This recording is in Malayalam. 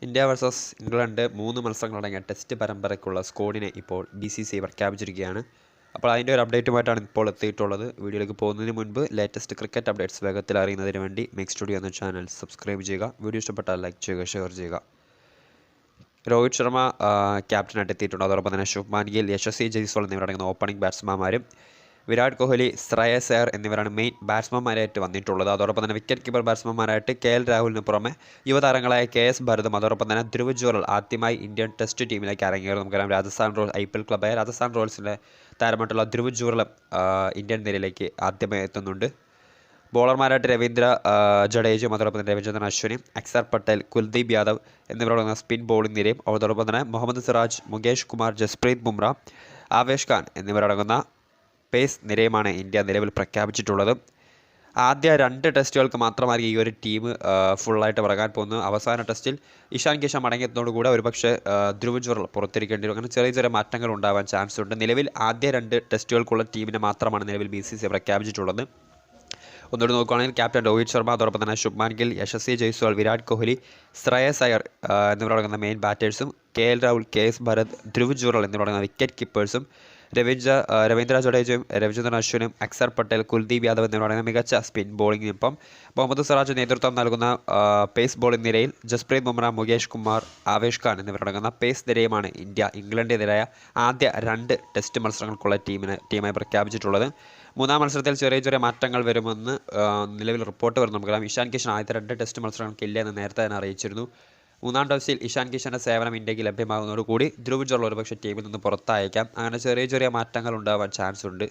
ഇന്ത്യ വേഴ്സസ് ഇംഗ്ലണ്ട് 3 മത്സരങ്ങളടങ്ങിയ ടെസ്റ്റ് പരമ്പരയ്ക്കുള്ള സ്ക്വാഡിനെ ഇപ്പോൾ BCCI പ്രഖ്യാപിച്ചിരിക്കുകയാണ്. അപ്പോൾ അതിൻ്റെ ഒരു അപ്ഡേറ്റുമായിട്ടാണ് ഇപ്പോൾ എത്തിയിട്ടുള്ളത്. വീഡിയോയിലേക്ക് പോകുന്നതിന് മുൻപ് ലേറ്റസ്റ്റ് ക്രിക്കറ്റ് അപ്ഡേറ്റ്സ് വേഗത്തിൽ അറിയുന്നതിന് വേണ്ടി മേക്ക് സ്റ്റുഡിയോ എന്ന ചാനൽ സബ്സ്ക്രൈബ് ചെയ്യുക. വീഡിയോ ഇഷ്ടപ്പെട്ടാൽ ലൈക്ക് ചെയ്യുക, ഷെയർ ചെയ്യുക. രോഹിത് ശർമ്മ ക്യാപ്റ്റനായിട്ട് എത്തിയിട്ടുണ്ട്. അതോടൊപ്പം തന്നെ ശുഭ്മാൻ ഗിൽ, യശസ്വി ജയ്സ്വാൾ എന്നിവരടങ്ങുന്ന ഓപ്പണിംഗ് ബാറ്റ്സ്മാൻമാരും വിരാട് കോഹ്ലി, ശ്രേയസ് അയ്യർ എന്നിവരാണ് മെയിൻ ബാറ്റ്സ്മാൻമാരായിട്ട് വന്നിട്ടുള്ളത്. അതോടൊപ്പം തന്നെ വിക്കറ്റ് കീപ്പർ ബാറ്റ്സ്മാൻമാരായിട്ട് KL രാഹുലിന് പുറമെ യുവതാരങ്ങളായ KS ഭരതും അതോടൊപ്പം തന്നെ ധ്രുവ് ജുറൽ ആദ്യമായി ഇന്ത്യൻ ടെസ്റ്റ് ടീമിലേക്ക് ഇറങ്ങിയത്. നമുക്കറിയാം രാജസ്ഥാൻ റോയൽസ് IPL ക്ലബ്ബായ രാജസ്ഥാൻ റോയൽസിൻ്റെ താരമായിട്ടുള്ള ധ്രുവ് ജുറലും ഇന്ത്യൻ നിരയിലേക്ക് ആദ്യമായി എത്തുന്നുണ്ട്. ബോളർമാരായിട്ട് രവീന്ദ്ര ജഡേജയും അതോടൊപ്പം തന്നെ രവിചന്ദ്രൻ അശ്വിനും, അക്സർ പട്ടേൽ, കുൽദീപ് യാദവ് എന്നിവരടങ്ങുന്ന സ്പിൻ ബോളിംഗ് നിരയും അതോടൊപ്പം തന്നെ മുഹമ്മദ് സിറാജ്, മുകേഷ് കുമാർ, ജസ്പ്രീത് ബുംറ, ആവേശ് ഖാൻ എന്നിവരടങ്ങുന്ന പേസ് നിരയുമാണ് ഇന്ത്യ നിലവിൽ പ്രഖ്യാപിച്ചിട്ടുള്ളത്. ആദ്യ 2 ടെസ്റ്റുകൾക്ക് മാത്രമായിരിക്കും ഈ ഒരു ടീം ഫുള്ളായിട്ട് ഇറങ്ങാൻ പോകുന്നത്. അവസാന ടെസ്റ്റിൽ ഇഷാൻ കിഷൻ മടങ്ങിയതോടുകൂടെ ഒരുപക്ഷെ ധ്രുവ് ജുറൽ പുറത്തിരിക്കേണ്ടി വരും. അങ്ങനെ ചെറിയ ചെറിയ മാറ്റങ്ങൾ ഉണ്ടാവാൻ ചാൻസ് ഉണ്ട്. നിലവിൽ ആദ്യ 2 ടെസ്റ്റുകൾക്കുള്ള ടീമിനെ മാത്രമാണ് നിലവിൽ BCCI പ്രഖ്യാപിച്ചിട്ടുള്ളത്. ഒന്നുകൂടി നോക്കുകയാണെങ്കിൽ ക്യാപ്റ്റൻ രോഹിത് ശർമ്മ, അതോടൊപ്പം തന്നെ ശുഭ്മാൻ ഗിൽ, യശസ്വി ജയ്സ്വാൾ, വിരാട് കോഹ്ലി, ശ്രേയസ് അയ്യർ എന്നിവരടങ്ങുന്ന മെയിൻ ബാറ്റേഴ്സും, KL രാഹുൽ, KS ഭരത്, ധ്രുവ് ജുറൽ എന്നിവരടങ്ങുന്ന വിക്കറ്റ് കീപ്പേഴ്സും, രവീന്ദ്ര ജഡേജയും രവിചന്ദ്രൻ അശ്വിനും, അക്സർ പട്ടേൽ, കുൽദീപ് യാദവ് എന്നിവരടങ്ങുന്ന മികച്ച സ്പിൻ ബോളിംഗിനൊപ്പം മുഹമ്മദ് സിറാജ് നേതൃത്വം നൽകുന്ന പേസ് ബോളിംഗ് നിരയിൽ ജസ്പ്രീത് ബുംറ, മുകേഷ് കുമാർ, ആവേശ് ഖാൻ എന്നിവരടങ്ങുന്ന പേസ് നിരയുമാണ് ഇന്ത്യ ഇംഗ്ലണ്ടിനെതിരായ ആദ്യ 2 ടെസ്റ്റ് മത്സരങ്ങൾക്കുള്ള ടീമായി പ്രഖ്യാപിച്ചിട്ടുള്ളത്. 3-ാം മത്സരത്തിൽ ചെറിയ ചെറിയ മാറ്റങ്ങൾ വരുമെന്ന് നിലവിൽ റിപ്പോർട്ട് വരുന്നു. നമുക്കറിയാം ഇഷാൻ കിഷൻ ആദ്യത്തെ 2 ടെസ്റ്റ് മത്സരങ്ങൾക്കില്ല എന്ന് നേരത്തെ തന്നെ അറിയിച്ചിരുന്നു. 3-ാം ടെസ്റ്റിൽ ഇഷാൻ കിഷൻ്റെ സേവനം ഇന്ത്യക്ക് ലഭ്യമാകുന്നതോടുകൂടി ധ്രുവ് ജുറൽ ഒരുപക്ഷെ ടീമിൽ നിന്ന് പുറത്തായേക്കാം. അങ്ങനെ ചെറിയ ചെറിയ മാറ്റങ്ങൾ ഉണ്ടാവാൻ ചാൻസ് ഉണ്ട്.